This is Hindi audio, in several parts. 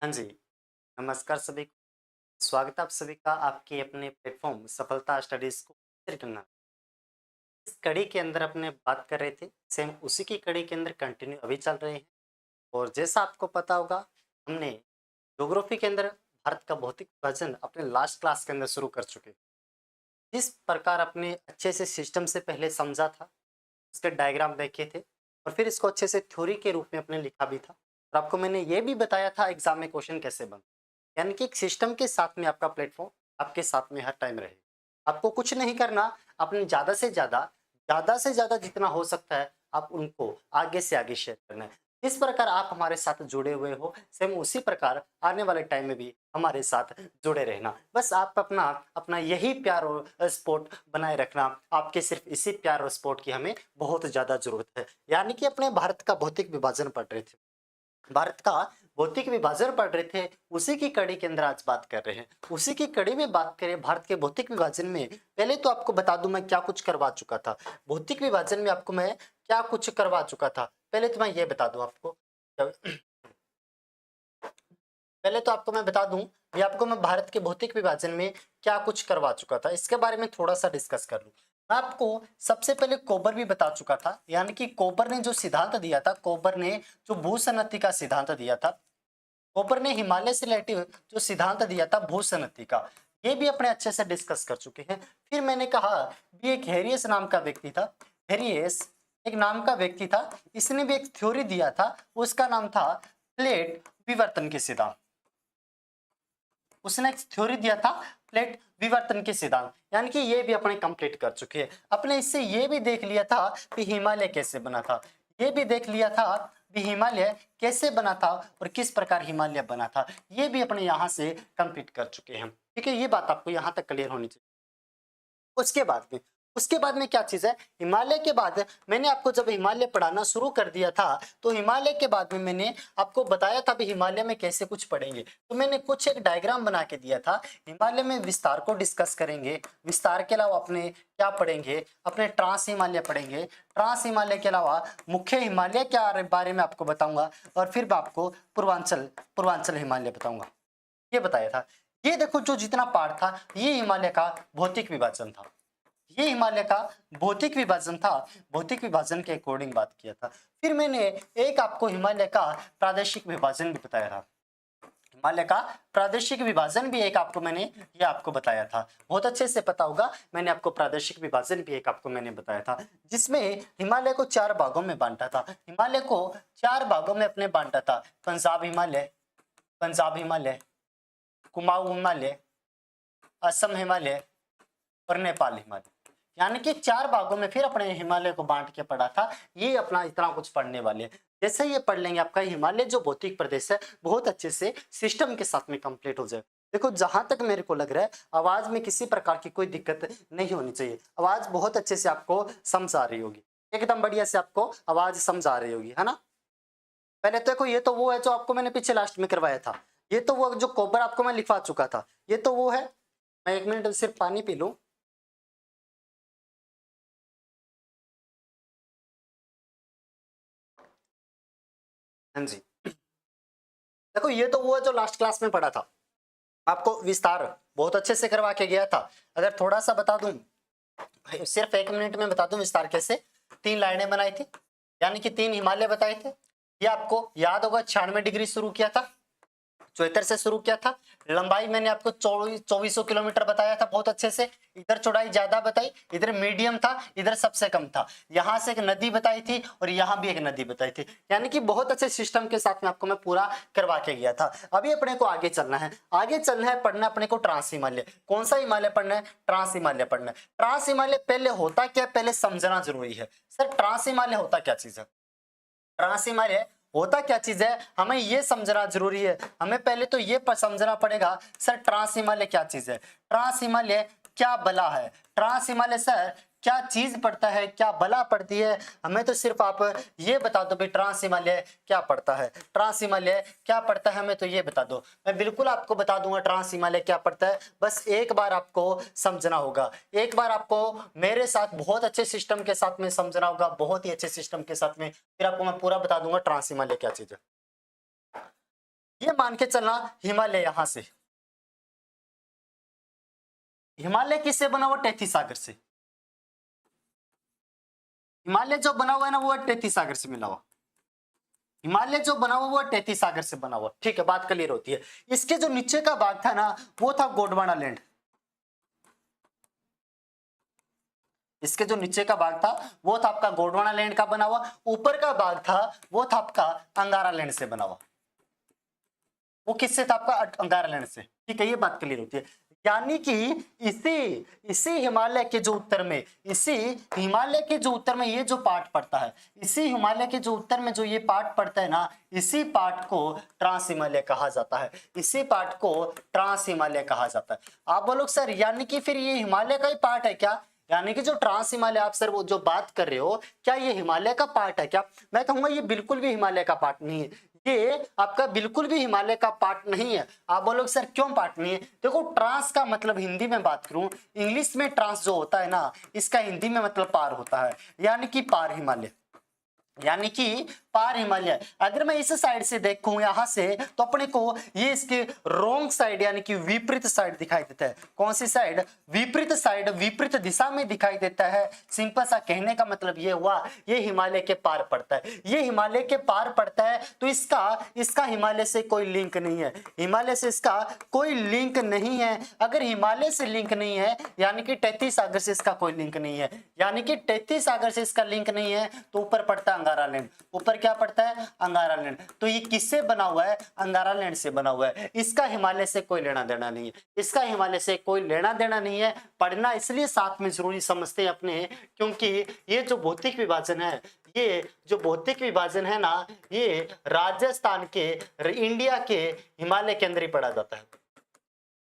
हाँ जी, नमस्कार सभी को। स्वागत है आप सभी का आपके अपने प्लेटफ़ॉर्म सफलता स्टडीज़ को शेयर करना। इस कड़ी के अंदर अपने बात कर रहे थे, सेम उसी की कड़ी के अंदर कंटिन्यू अभी चल रहे हैं। और जैसा आपको पता होगा, हमने ज्योग्राफी के अंदर भारत का भौतिक विभाजन अपने लास्ट क्लास के अंदर शुरू कर चुके हैं। जिस प्रकार अपने अच्छे से सिस्टम से पहले समझा था, उसके डायग्राम देखे थे और फिर इसको अच्छे से थ्योरी के रूप में अपने लिखा भी था। और आपको मैंने ये भी बताया था एग्ज़ाम में क्वेश्चन कैसे बन, यानी कि एक सिस्टम के साथ में आपका प्लेटफ़ॉर्म आपके साथ में हर टाइम रहे। आपको कुछ नहीं करना, अपने ज़्यादा से ज़्यादा जितना हो सकता है, आप उनको आगे से आगे शेयर करना है। जिस प्रकार आप हमारे साथ जुड़े हुए हो, सेम उसी प्रकार आने वाले टाइम में भी हमारे साथ जुड़े रहना। बस आप अपना अपना यही प्यार और सपोर्ट बनाए रखना। आपके सिर्फ़ इसी प्यार और सपोर्ट की हमें बहुत ज़्यादा ज़रूरत है। यानी कि अपने भारत का भौतिक विभाजन पढ़ रहे थे। भारत का भौतिक विभाजन पढ़ रहे थे, उसी की कड़ी के अंदर आज बात कर रहे हैं। उसी की कड़ी में बात करें भारत के भौतिक विभाजन में, पहले तो आपको बता दूं मैं क्या कुछ करवा चुका था। भौतिक विभाजन में आपको मैं क्या कुछ करवा चुका था, पहले तो मैं ये बता दूं आपको। पहले तो आपको मैं बता दूं, ये आपको मैं भारत के भौतिक विभाजन में क्या कुछ करवा चुका था, इसके बारे में थोड़ा सा डिस्कस कर लूं। मैं आपको सबसे पहले कोबर भी बता चुका था, यानी कि कोबर ने जो सिद्धांत दिया था, कोबर ने जो भूसन्नति का सिद्धांत दिया था, कोपर ने हिमालय से रिलेटिव जो सिद्धांत दिया था भूसन्नति का, ये भी अपने अच्छे से डिस्कस कर चुके हैं। फिर मैंने कहा भी एक हेरियस नाम का व्यक्ति था, हेरियस एक नाम का व्यक्ति था, इसने भी एक थ्योरी दिया था, उसका नाम था प्लेट विवर्तन के सिद्धांत। उसने एक थ्योरी दिया था प्लेट विवर्तन के सिद्धांत, यानी कि ये भी अपने कंप्लीट कर चुके हैं। अपने इससे ये भी देख लिया था कि हिमालय कैसे बना था, ये भी देख लिया था कि हिमालय कैसे बना था और किस प्रकार हिमालय बना था, ये भी अपने यहाँ से कंप्लीट कर चुके हैं। ठीक है, ये बात आपको यहाँ तक क्लियर होनी चाहिए। उसके बाद में उसके बाद में क्या चीज है, हिमालय के बाद मैंने आपको जब हिमालय पढ़ाना शुरू कर दिया था, तो हिमालय के बाद में मैंने आपको बताया था भी हिमालय में कैसे कुछ पढ़ेंगे। तो मैंने कुछ एक डायग्राम बना के दिया था। हिमालय में विस्तार को डिस्कस करेंगे, विस्तार के अलावा अपने क्या पढ़ेंगे, अपने ट्रांस हिमालय पढ़ेंगे, ट्रांस हिमालय के अलावा मुख्य हिमालय के बारे में आपको बताऊंगा, और फिर मैं आपको पूर्वांचल पूर्वांचल हिमालय बताऊंगा, ये बताया था। ये देखो जो जितना पार्ट था, ये हिमालय का भौतिक विभाजन था, ये हिमालय का भौतिक विभाजन था। भौतिक विभाजन के अकॉर्डिंग बात किया था। फिर मैंने एक आपको हिमालय का प्रादेशिक विभाजन भी बताया था। हिमालय का प्रादेशिक विभाजन भी एक आपको मैंने ये आपको बताया था, बहुत अच्छे से पता होगा। मैंने आपको प्रादेशिक विभाजन भी एक आपको मैंने बताया था, जिसमें हिमालय को 4 भागों में बांटा था। हिमालय को 4 भागों में अपने बांटा था, पंजाब हिमालय, कुमाऊं हिमालय, असम हिमालय और नेपाल हिमालय, यानी कि 4 भागों में फिर अपने हिमालय को बांट के पढ़ा था। ये अपना इतना कुछ पढ़ने वाले हैं। जैसे ये पढ़ लेंगे, आपका हिमालय जो भौतिक प्रदेश है बहुत अच्छे से सिस्टम के साथ में कंप्लीट हो जाए। देखो जहां तक मेरे को लग रहा है, आवाज में किसी प्रकार की कोई दिक्कत नहीं होनी चाहिए। आवाज बहुत अच्छे से आपको समझ आ रही होगी, एकदम बढ़िया से आपको आवाज समझ आ रही होगी, है ना। पहले तो देखो, ये तो वो है जो आपको मैंने पीछे लास्ट में करवाया था। ये तो वो जो कोबर आपको मैं लिखवा चुका था, ये तो वो है। मैं 1 मिनट सिर्फ पानी पी लूं। हाँ जी, देखो ये तो वो है जो लास्ट क्लास में पढ़ा था, आपको विस्तार बहुत अच्छे से करवा के गया था। अगर थोड़ा सा बता दूं, सिर्फ 1 मिनट में बता दूं विस्तार कैसे। 3 लाइनें बनाई थी, यानी कि 3 हिमालय बताए थे। ये आपको याद होगा, 96 डिग्री शुरू किया था, 74 से शुरू किया था। लंबाई मैंने आपको 2400 किलोमीटर बताया था, बहुत अच्छे से। इधर चौड़ाई ज्यादा बताई, इधर मीडियम था, इधर सबसे कम था। यहाँ से एक नदी बताई थी और यहाँ भी एक नदी बताई थी, यानी कि बहुत अच्छे सिस्टम के साथ में आपको मैं पूरा करवा के गया था। अभी अपने को आगे चलना है, आगे चलना है, पढ़ना अपने को ट्रांस हिमालय। कौन सा हिमालय पढ़ना है? ट्रांस हिमालय पढ़ना है। ट्रांस हिमालय पहले होता क्या, पहले समझना जरूरी है। सर ट्रांस हिमालय होता क्या चीज है? ट्रांस हिमालय होता क्या चीज है, हमें ये समझना जरूरी है। हमें पहले तो ये समझना पड़ेगा, सर ट्रांस हिमालय क्या चीज है, ट्रांस हिमालय क्या बला है, ट्रांस हिमालय सर क्या चीज पड़ता है, क्या बला पड़ती है। हमें तो सिर्फ आप ये बता दो भाई ट्रांस हिमालय क्या पड़ता है, ट्रांस हिमालय क्या पड़ता है, हमें तो ये बता दो। मैं बिल्कुल आपको बता दूंगा ट्रांस हिमालय क्या पड़ता है, बस एक बार आपको समझना होगा। एक बार आपको मेरे साथ बहुत अच्छे सिस्टम के साथ में समझना होगा, बहुत ही अच्छे सिस्टम के साथ में, फिर आपको मैं पूरा बता दूंगा ट्रांस हिमालय क्या चीज है। ये मान के चलना हिमालय यहां से, हिमालय किससे बना हुआ? टैथी सागर से। हिमालय जो बना हुआ है ना वो टैथी सागर से मिला हुआ, हिमालय जो बना हुआ वो टैथी सागर से बना हुआ। ठीक है, बात क्लियर होती है। इसके जो नीचे का भाग था ना वो था गोंडवाना लैंड, इसके जो नीचे का भाग था वो था आपका गोंडवाना लैंड का बना हुआ, ऊपर का भाग था वो था आपका अंगारा लैंड से बना हुआ। वो किससे था? आपका अंगारा लैंड से। ठीक है, ये बात क्लियर होती है। यानी कि इसी इसी हिमालय के जो उत्तर में, इसी हिमालय के जो उत्तर में ये जो पार्ट पड़ता है, इसी हिमालय के जो उत्तर में जो ये पार्ट पड़ता है ना, इसी पार्ट को ट्रांस हिमालय कहा जाता है, इसी पार्ट को ट्रांस हिमालय कहा जाता है। आप बोलोगे सर यानी कि फिर ये हिमालय का ही पार्ट है क्या? यानी कि जो ट्रांस हिमालय आप सर वो जो बात कर रहे हो, क्या ये हिमालय का पार्ट है क्या? मैं कहूंगा ये बिल्कुल भी हिमालय का पार्ट नहीं है, ये आपका बिल्कुल भी हिमालय का पार्ट नहीं है। आप बोलोगे सर क्यों पार्ट नहीं है? देखो ट्रांस का मतलब हिंदी में बात करूं, इंग्लिश में ट्रांस जो होता है ना, इसका हिंदी में मतलब पार होता है, यानी कि पार हिमालय, यानी कि पार हिमालय। अगर मैं इस साइड से देखूं यहां से तो अपने को ये इसके रोंग साइड यानी कि विपरीत साइड दिखाई देता है। कौन सी साइड? विपरीत साइड, विपरीत दिशा में दिखाई देता है। सिंपल सा कहने का मतलब ये हुआ ये हिमालय के पार पड़ता है, ये हिमालय के पार पड़ता है, तो इसका इसका हिमालय से कोई लिंक नहीं है, हिमालय से इसका कोई लिंक नहीं है। अगर हिमालय से लिंक नहीं है यानी कि टैथी सागर से इसका कोई लिंक नहीं है, यानी कि टैथी सागर से इसका लिंक नहीं है, तो ऊपर पड़ता है अंगारा लैंड। ऊपर क्या पड़ता है? अंगारा लैंड। तो ये किससे बना हुआ है? अंगारा लैंड से बना हुआ है। इसका हिमालय से कोई लेना देना नहीं है, इसका हिमालय से कोई लेना देना नहीं है। पढ़ना इसलिए साथ में जरूरी समझते हैं अपने, क्योंकि ये जो भौतिक विभाजन है, ये जो भौतिक विभाजन है ना, ये राजस्थान के, इंडिया के हिमालय के अंदर ही पढ़ा जाता है,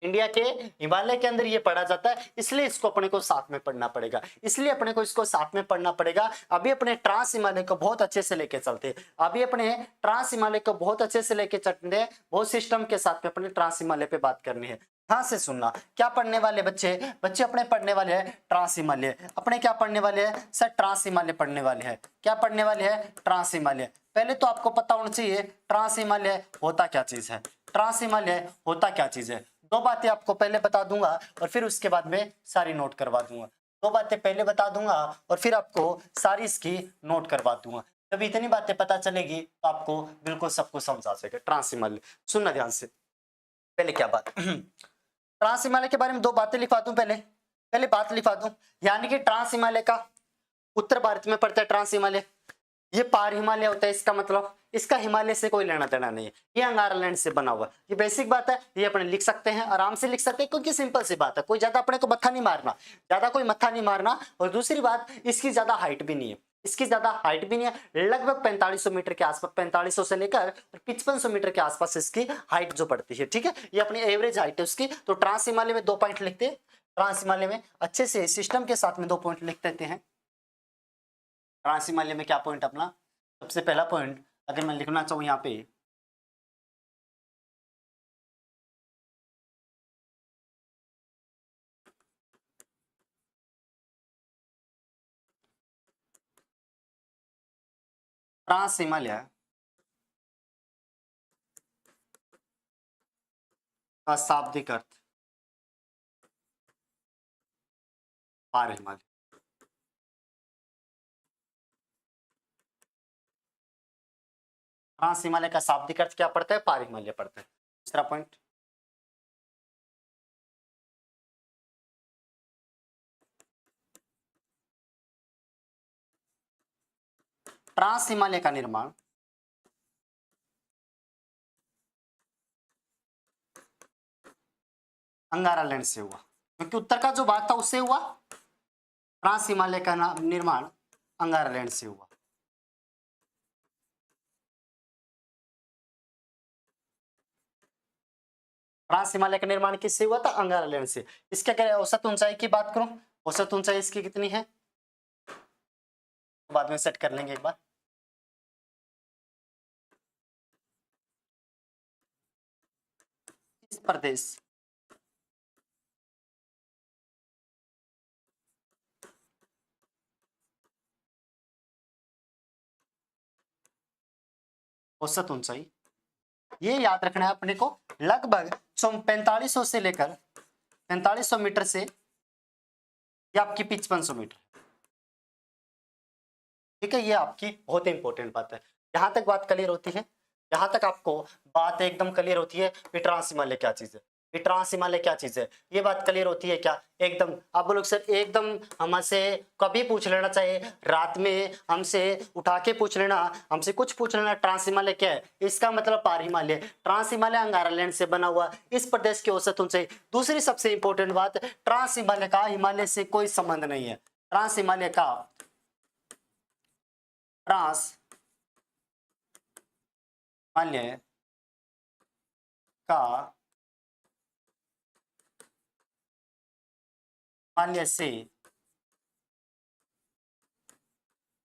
इंडिया के हिमालय के अंदर ये पढ़ा जाता है। इसलिए इसको अपने को साथ में पढ़ना पड़ेगा, इसलिए अपने को इसको साथ में पढ़ना पड़ेगा। अभी अपने ट्रांस हिमालय को बहुत अच्छे से लेके चलते हैं, अभी अपने ट्रांस हिमालय को बहुत अच्छे से लेके चलते हैं, बहुत सिस्टम के साथ में अपने ट्रांस हिमालय पे बात करनी है। ध्यान से सुनना, क्या पढ़ने वाले बच्चे? बच्चे अपने पढ़ने वाले हैं ट्रांस हिमालय। अपने क्या पढ़ने वाले हैं सर? ट्रांस हिमालय पढ़ने वाले हैं। क्या पढ़ने वाले हैं? ट्रांस हिमालय। पहले तो आपको पता होना चाहिए ट्रांस हिमालय होता क्या चीज है, ट्रांस हिमालय होता क्या चीज है। दो बातें आपको पहले बता दूंगा और फिर उसके बाद में सारी नोट करवा दूंगा। दो बातें पहले बता दूंगा और फिर आपको सारी इसकी नोट करवा दूंगा। जब इतनी बातें पता चलेगी तो आपको बिल्कुल सब कुछ समझ आ जाएगा। ट्रांस हिमालय सुनना ध्यान से। पहले क्या बात ट्रांस हिमालय के बारे में दो बातें लिखवा दूं। पहले पहले बात लिखवा दूं, यानी कि ट्रांस हिमालय का उत्तर भारत में पड़ता है ट्रांस हिमालय, ये पार हिमालय होता है। इसका मतलब इसका हिमालय से कोई लेना देना नहीं है, ये अंगारा लैंड से बना हुआ। ये बेसिक बात है, ये अपने लिख सकते हैं, आराम से लिख सकते हैं, क्योंकि सिंपल सी बात है, कोई ज्यादा अपने को मत्था नहीं मारना, ज्यादा कोई मत्था नहीं मारना। और दूसरी बात, इसकी ज्यादा हाइट भी नहीं है, इसकी ज्यादा हाइट भी नहीं है, लगभग 4500 मीटर के आसपास, 4500 से लेकर 5500 मीटर के आसपास इसकी हाइट जो पड़ती है। ठीक है, ये अपनी एवरेज हाइट है उसकी। तो ट्रांस हिमालय में 2 पॉइंट लिखते हैं, ट्रांस हिमालय में अच्छे से सिस्टम के साथ में 2 पॉइंट लिख देते हैं। ट्रांस हिमालय में क्या पॉइंट अपना? सबसे पहला पॉइंट अगर मैं लिखना चाहूं यहाँ पे, ट्रांस हिमालय का शाब्दिक अर्थ पार हिमालय। ट्रांस हिमालय का शाब्दिक अर्थ क्या पड़ता है? पार हिमालय पड़ता है। दूसरा पॉइंट, ट्रांस हिमालय का निर्माण अंगारा लैंड से हुआ, क्योंकि उत्तर का जो भाग था उससे हुआ। ट्रांस हिमालय का निर्माण अंगारा लैंड से हुआ। ट्रांस हिमालय का निर्माण किससे हुआ था? अंगारा लैंड से। इसका क्या औसत ऊंचाई की बात करूं, औसत ऊंचाई इसकी कितनी है? बाद में सेट कर लेंगे एक बार। इस प्रदेश औसत ऊंचाई ये याद रखना है अपने को, लगभग 4500 से लेकर 4500 मीटर से ये आपकी 5500 मीटर। ठीक है, ये आपकी बहुत इंपॉर्टेंट बात है। यहां तक बात क्लियर होती है, यहां तक आपको बात एकदम क्लियर होती है कि ट्रांस हिमालय क्या चीज है, ये ट्रांस हिमालय क्या चीज है, ये बात क्लियर होती है क्या? एकदम। आप बोलोगे सर एकदम हमसे कभी पूछ लेना चाहिए, रात में हमसे उठा के पूछ लेना, हमसे कुछ पूछ लेना ट्रांस हिमालय क्या है, इसका मतलब पार हिमालय। ट्रांस हिमालय अंगारा लैंड से बना हुआ इस प्रदेश की औसत ऊंचाई। दूसरी सबसे इंपॉर्टेंट बात, ट्रांस हिमालय का हिमालय से कोई संबंध नहीं है। ट्रांस हिमालय का ट्रांस हिमालय का हिमालय से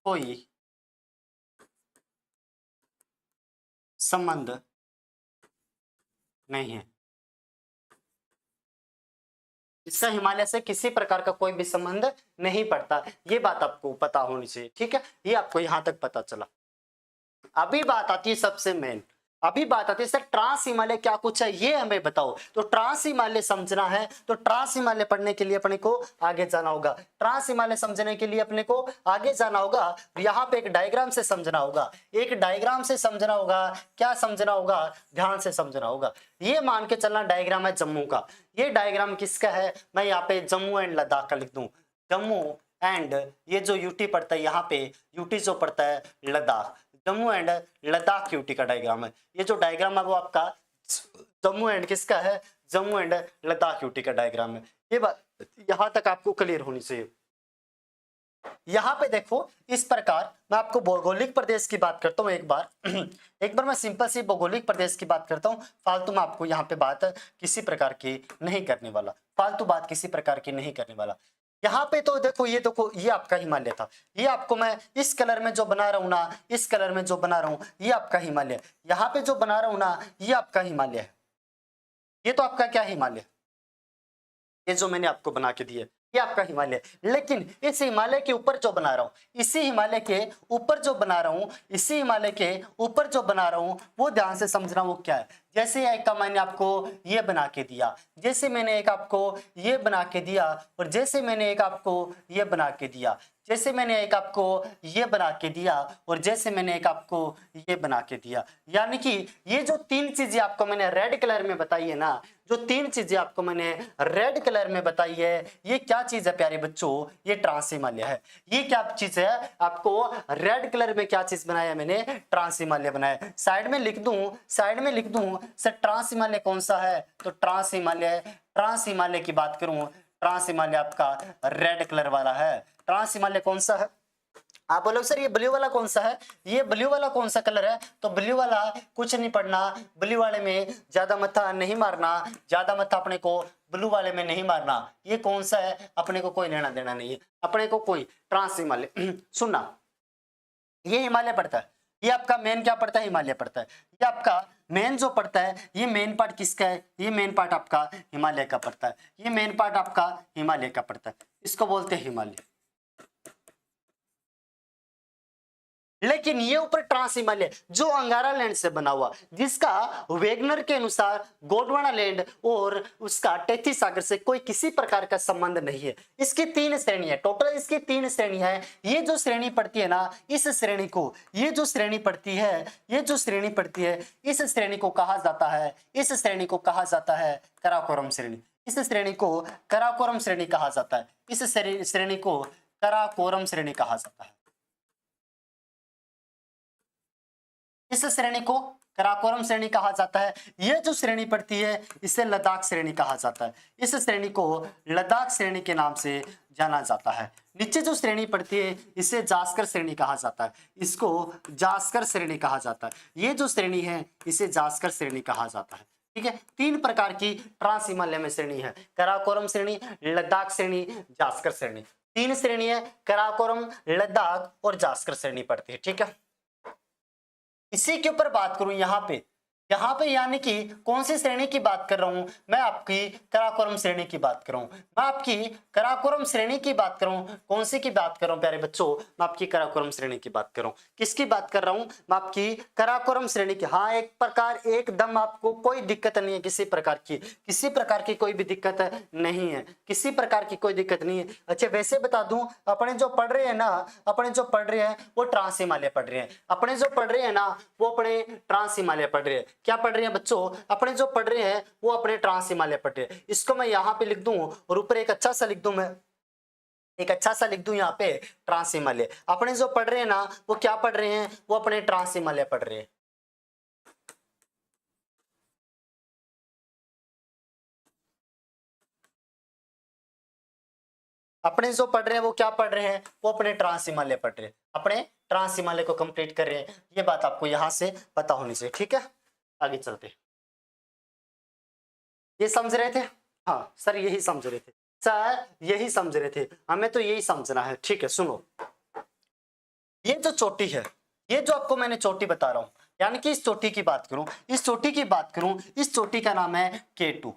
कोई संबंध नहीं है। इसका हिमालय से किसी प्रकार का कोई भी संबंध नहीं पड़ता, ये बात आपको पता होनी चाहिए। ठीक है, ये आपको यहां तक पता चला। अभी बात आती है सबसे मेन, अभी बात आती है सर ट्रांस हिमालय क्या कुछ है ये हमें बताओ। तो ट्रांस हिमालय समझना है तो ट्रांस हिमालय पढ़ने के लिए अपने को आगे जाना होगा। ट्रांस हिमालय समझने के लिए अपने को आगे जाना होगा, यहाँ पे एक डायग्राम से समझना होगा, एक डायग्राम से समझना होगा। क्या समझना होगा? ध्यान से समझना होगा। ये मान के चलना डायग्राम है जम्मू का। ये डायग्राम किसका है? मैं यहाँ पे जम्मू एंड लद्दाख का लिख दूं, जम्मू एंड ये जो यूटी पड़ता है यहाँ पे, यूटी जो पड़ता है लद्दाख, जम्मू एंड लद्दाख यूटी का डायग्राम है। ये जो डायग्राम है वो आपका जम्मू एंड किसका है? जम्मू एंड लद्दाख यूटी का डायग्राम है। ये बात यहां तक आपको क्लियर होनी चाहिए। यहाँ पे देखो इस प्रकार मैं आपको भौगोलिक प्रदेश की बात करता हूँ एक बार मैं सिंपल सी भौगोलिक प्रदेश की बात करता हूँ। फालतू में आपको यहाँ पे बात किसी प्रकार की नहीं करने वाला, फालतू बात किसी प्रकार की नहीं करने वाला। यहाँ पे तो देखो ये आपका हिमालय था, ये आपको मैं इस कलर में जो बना रहा हूँ ना, इस कलर में जो बना रहा हूँ ये आपका हिमालय, यहाँ पे जो बना रहा हूँ ना ये आपका हिमालय है। ये तो आपका क्या हिमालय, ये जो मैंने आपको बना के दिया ये आपका हिमालय। लेकिन इस हिमालय के ऊपर जो बना रहा हूं, इसी हिमालय के ऊपर जो बना रहा हूं, इसी हिमालय के ऊपर जो बना रहा हूं वो ध्यान से समझना वो क्या है। जैसे एक का मैंने आपको ये बना के दिया, जैसे मैंने एक आपको ये बना के दिया, और जैसे मैंने एक आपको ये बना के दिया, जैसे मैंने एक आपको ये बना के दिया, और जैसे मैंने एक आपको ये बना के दिया। यानी कि ये जो तीन चीजें आपको मैंने रेड कलर में बताई है ना, जो तीन चीजें आपको मैंने रेड कलर में बताई है, ये क्या चीज है प्यारे बच्चों? ये ट्रांस हिमालय है। ये क्या चीज है? आपको रेड कलर में क्या चीज बनाया है मैंने? ट्रांस हिमालय बनाया। साइड में लिख दूं सर ट्रांस हिमालय कौन सा है? तो ट्रांस हिमालय की बात करूं, ट्रांस हिमालय आपका रेड कलर वाला है। ट्रांस हिमालय कौन सा है? आप बोलोगे सर ये ब्लू वाला कौन सा है? ये ब्लू वाला कौन सा कलर है? तो ब्लू वाला कुछ नहीं पढ़ना, ब्लू वाले में ज्यादा मत्था नहीं मारना, ज्यादा मत्था अपने को ब्लू वाले में नहीं मारना। ये कौन सा है अपने को कोई लेना देना नहीं है, अपने को कोई ट्रांस हिमालय सुनना, ये हिमालय पड़ता है। ये आपका मेन क्या पड़ता है? हिमालय पड़ता है। ये आपका मेन जो पड़ता है, ये मेन पार्ट किसका है? ये मेन पार्ट आपका हिमालय का पड़ता है। ये मेन पार्ट आपका हिमालय का पड़ता है, इसको बोलते हैं हिमालय। लेकिन ये ऊपर ट्रांस हिमालय जो अंगारा लैंड से बना हुआ, जिसका वेगनर के अनुसार गोंडवाना लैंड और उसका टेथी सागर से कोई किसी प्रकार का संबंध नहीं है। इसकी तीन श्रेणी है, टोटल इसकी तीन श्रेणी है। ये जो श्रेणी पड़ती है ना, इस श्रेणी को, ये जो श्रेणी पड़ती है, ये जो श्रेणी पड़ती है, इस श्रेणी को कहा जाता है, इस श्रेणी को कहा जाता है कराकोरम श्रेणी। इस श्रेणी को कराकोरम श्रेणी कहा जाता है। इस श्रेणी को कराकोरम श्रेणी कहा जाता है। इस श्रेणी को कराकोरम श्रेणी कहा जाता है। यह जो श्रेणी पड़ती है इसे लद्दाख श्रेणी कहा जाता है। इस श्रेणी को लद्दाख श्रेणी के नाम से जाना जाता है। नीचे जो श्रेणी पड़ती है इसे जास्कर श्रेणी कहा जाता है, इसको जास्कर श्रेणी कहा जाता है। ये जो श्रेणी है इसे जास्कर श्रेणी कहा जाता है। ठीक है, तीन प्रकार की ट्रांस हिमालय में श्रेणी है, कराकोरम श्रेणी, लद्दाख श्रेणी, जास्कर श्रेणी। तीन श्रेणी है, कराकोरम, लद्दाख और जास्कर श्रेणी पड़ती है। ठीक है, इसी के ऊपर बात करूं, यहाँ यहाँ पे यानी कि कौन सी श्रेणी की बात कर रहा हूं मैं? आपकी काराकोरम श्रेणी की बात कर रहा हूं मैं, आपकी काराकोरम श्रेणी की बात कर रहा हूं। कौन सी की बात कर रहा हूं प्यारे बच्चों? मैं आपकी काराकोरम श्रेणी की बात कर रहा हूं। किसकी बात कर रहा हूं? मैं आपकी काराकोरम श्रेणी की। हाँ, एक प्रकार एकदम आपको कोई दिक्कत नहीं है, किसी प्रकार की कोई भी दिक्कत नहीं है, किसी प्रकार की कोई दिक्कत नहीं है। अच्छा, वैसे बता दूं, अपने जो पढ़ रहे हैं ना, अपने जो पढ़ रहे हैं वो ट्रांस हिमालय पढ़ रहे हैं। अपने जो पढ़ रहे हैं ना वो अपने ट्रांस हिमालय पढ़ रहे हैं। क्या पढ़ रहे हैं बच्चों? अपने जो पढ़ रहे हैं वो अपने ट्रांस हिमालय पढ़ रहे हैं। इसको मैं यहाँ पे लिख दूं और ऊपर एक अच्छा सा लिख दूं, मैं एक अच्छा सा लिख दूं यहाँ पे, ट्रांस हिमालय। अपने जो पढ़ रहे हैं ना वो क्या पढ़ रहे हैं? वो अपने ट्रांस हिमालय पढ़ रहे हैं। अपने जो पढ़ रहे हैं वो क्या पढ़ रहे हैं? वो अपने ट्रांस हिमालय पढ़ रहे हैं, अपने ट्रांस हिमालय को कंप्लीट कर रहे हैं। ये बात आपको यहां से पता होनी चाहिए। ठीक है, आगे चलते। ये समझ रहे थे? हाँ सर, यही समझ रहे थे सर, यही समझ रहे थे, हमें तो यही समझना है। ठीक है, सुनो, ये जो चोटी है, ये जो आपको मैंने चोटी बता रहा हूं, यानी कि इस चोटी की बात करूं, इस चोटी की बात करूं, इस चोटी का नाम है K2।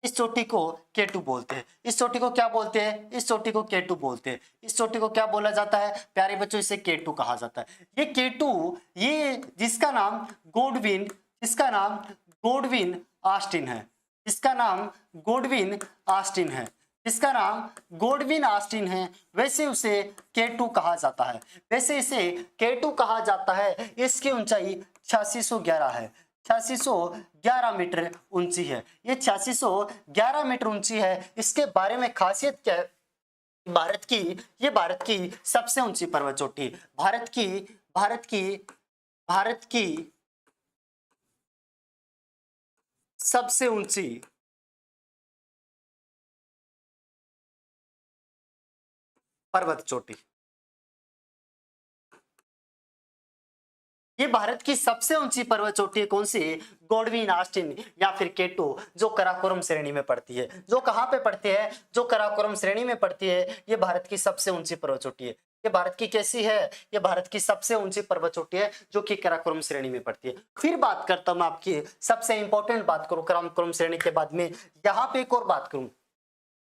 इस चोटी को K2 बोलते हैं। इस चोटी को क्या बोलते हैं? इस चोटी को K2 बोलते हैं। इस चोटी को क्या बोला जाता है प्यारे बच्चों? इसे K2 कहा जाता है। ये K2, ये जिसका नाम गोडविन, जिसका नाम गोडविन ऑस्टिन है, जिसका नाम गोडविन ऑस्टिन है, जिसका नाम गोडविन ऑस्टिन है, वैसे उसे K2 कहा जाता है। वैसे इसे K2 कहा जाता है। इसकी ऊंचाई 8611 है, 8611 मीटर ऊंची है। ये 8611 मीटर ऊंची है। इसके बारे में खासियत क्या है? भारत की, ये भारत की सबसे ऊंची पर्वत चोटी, भारत की सबसे ऊंची पर्वत चोटी, ये भारत की सबसे ऊंची पर्वत चोटी है। कौन सी? गोडविन ऑस्टिन या फिर K2, जो काराकोरम श्रेणी में पड़ती है। जो कहां पे पड़ती है? जो काराकोरम श्रेणी में पड़ती है। ये भारत की सबसे ऊंची पर्वत चोटी है। ये भारत की कैसी है? ये भारत की सबसे ऊंची पर्वत चोटी है जो कि काराकोरम श्रेणी में पड़ती है। फिर बात करता हूं आपकी सबसे इंपॉर्टेंट बात करूं काराकोरम श्रेणी के बाद में, यहां पे एक और बात करूं।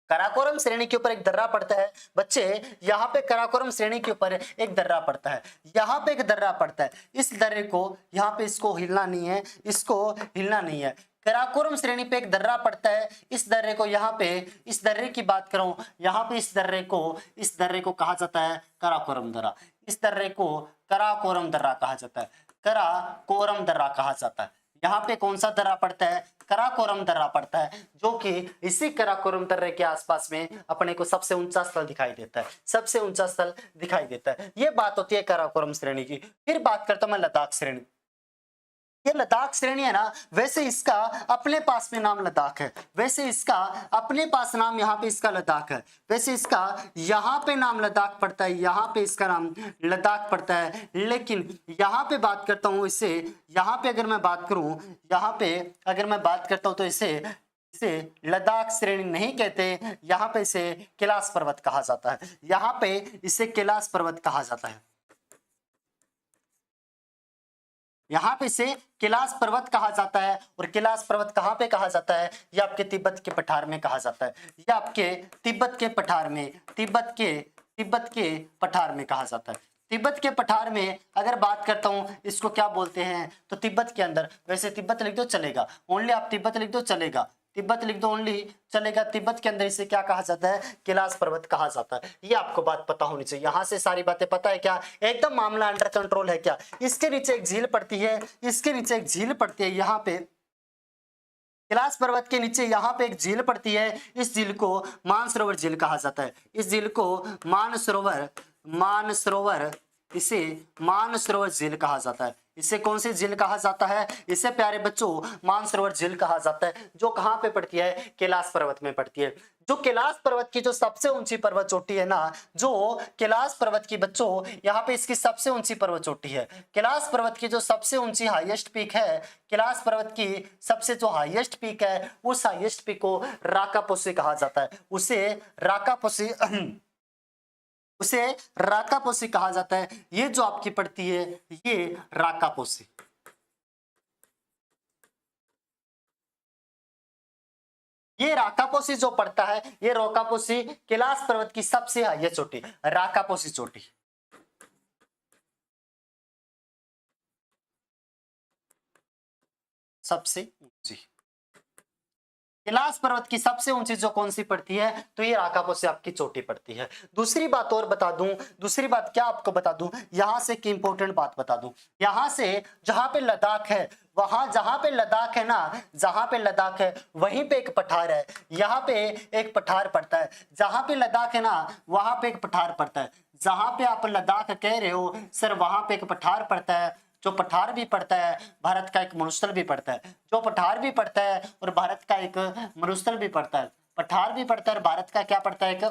काराकोरम श्रेणी के ऊपर एक दर्रा पड़ता है बच्चे, यहाँ पे काराकोरम श्रेणी के ऊपर एक दर्रा पड़ता है, यहाँ पे एक दर्रा पड़ता है। इस दर्रे को यहाँ पे इसको हिलना नहीं है, इसको हिलना नहीं है। काराकोरम श्रेणी पे एक दर्रा पड़ता है। इस दर्रे को यहाँ पे, इस दर्रे की बात करूं, यहाँ पे इस दर्रे को कहा जाता है काराकोरम दर्रा। इस दर्रे को काराकोरम दर्रा कहा जाता है, काराकोरम दर्रा कहा जाता है। यहाँ पे कौन सा दर्रा पड़ता है? काराकोरम दर्रा पड़ता है, जो कि इसी काराकोरम दर्रे के आसपास में अपने को सबसे ऊंचा स्थल दिखाई देता है, सबसे ऊंचा स्थल दिखाई देता है। ये बात होती है काराकोरम श्रेणी की। फिर बात करता हूं मैं लद्दाख श्रेणी। ये लद्दाख श्रेणी है ना, वैसे इसका अपने पास में नाम लद्दाख है, वैसे इसका अपने पास नाम यहाँ पे इसका लद्दाख है। वैसे इसका यहाँ पे नाम लद्दाख पड़ता है, यहाँ पे इसका नाम लद्दाख पड़ता है। लेकिन यहाँ पे बात करता हूँ इसे, यहाँ पे अगर मैं बात करूँ, यहाँ पे अगर मैं बात करता हूँ तो इसे लद्दाख श्रेणी नहीं कहते। यहाँ पे इसे कैलाश पर्वत कहा जाता है, यहाँ पे इसे कैलाश पर्वत कहा जाता है, यहाँ पे इसे कैलाश पर्वत कहा जाता है। और कैलाश पर्वत कहाँ पे कहा जाता है? ये आपके तिब्बत के पठार में कहा जाता है, ये आपके तिब्बत के पठार में, तिब्बत के पठार में कहा जाता है। तिब्बत के पठार में अगर बात करता हूँ, इसको क्या बोलते हैं? तो तिब्बत के अंदर, वैसे तिब्बत लिख दो चलेगा, ओनली आप तिब्बत लिख दो चलेगा, तिब्बत लिख दो ओनली चलेगा। तिब्बत के अंदर इसे क्या कहा जाता है? कैलाश पर्वत कहा जाता है। ये आपको बात पता होनी चाहिए। यहां से सारी बातें पता है क्या? एकदम मामला अंडर कंट्रोल है क्या? इसके नीचे एक झील पड़ती है, इसके नीचे एक झील पड़ती है, यहाँ पे कैलाश पर्वत के नीचे यहाँ पे एक झील पड़ती है। इस झील को मानसरोवर झील कहा जाता है, इस झील को मानसरोवर इसे मानसरोवर झील कहा जाता है। इसे कौन सी झील कहा जाता है? इसे प्यारे बच्चों मानसरोवर झील कहा जाता है, जो कहां पे पड़ती है? कैलाश पर्वत में पड़ती है। जो कैलाश पर्वत की जो सबसे ऊंची पर्वत चोटी है ना, जो कैलाश पर्वत की बच्चों यहाँ पे इसकी सबसे ऊंची पर्वत चोटी है। कैलाश पर्वत की जो सबसे ऊंची हाईएस्ट पीक है, कैलाश पर्वत की सबसे जो हाईएस्ट पीक है, उस हाईएस्ट पीक को राकापोसी कहा जाता है, उसे राकापोसी कहा जाता है। ये जो आपकी पड़ती है, ये राकापोसी, ये राकापोसी जो पड़ता है, ये रोकापोसी कैलाश पर्वत की सबसे हाईएस्ट चोटी, राकापोसी चोटी। सबसे ऊंची कैलाश पर्वत की सबसे ऊंची जो कौन सी पड़ती है, तो ये राकापोसी आपकी चोटी पड़ती है। दूसरी बात और बता दूं, दूसरी बात क्या आपको बता दूं, यहां से एक इंपॉर्टेंट बात बता दूं, यहां से जहां पे लद्दाख है, वहां जहां पे लद्दाख है ना, जहां पे लद्दाख है वहीं पे एक पठार है, यहाँ पे एक पठार पड़ता है, जहां पे लद्दाख है ना वहां पे एक पठार पड़ता है, जहां पे आप लद्दाख कह रहे हो सर वहां पे एक पठार पड़ता है, जो पठार भी पड़ता है भारत का एक मरुस्थल भी पड़ता है, जो पठार भी पड़ता है और भारत का एक मरुस्थल भी पड़ता है, पठार भी पड़ता है और भारत का क्या पड़ता है, एक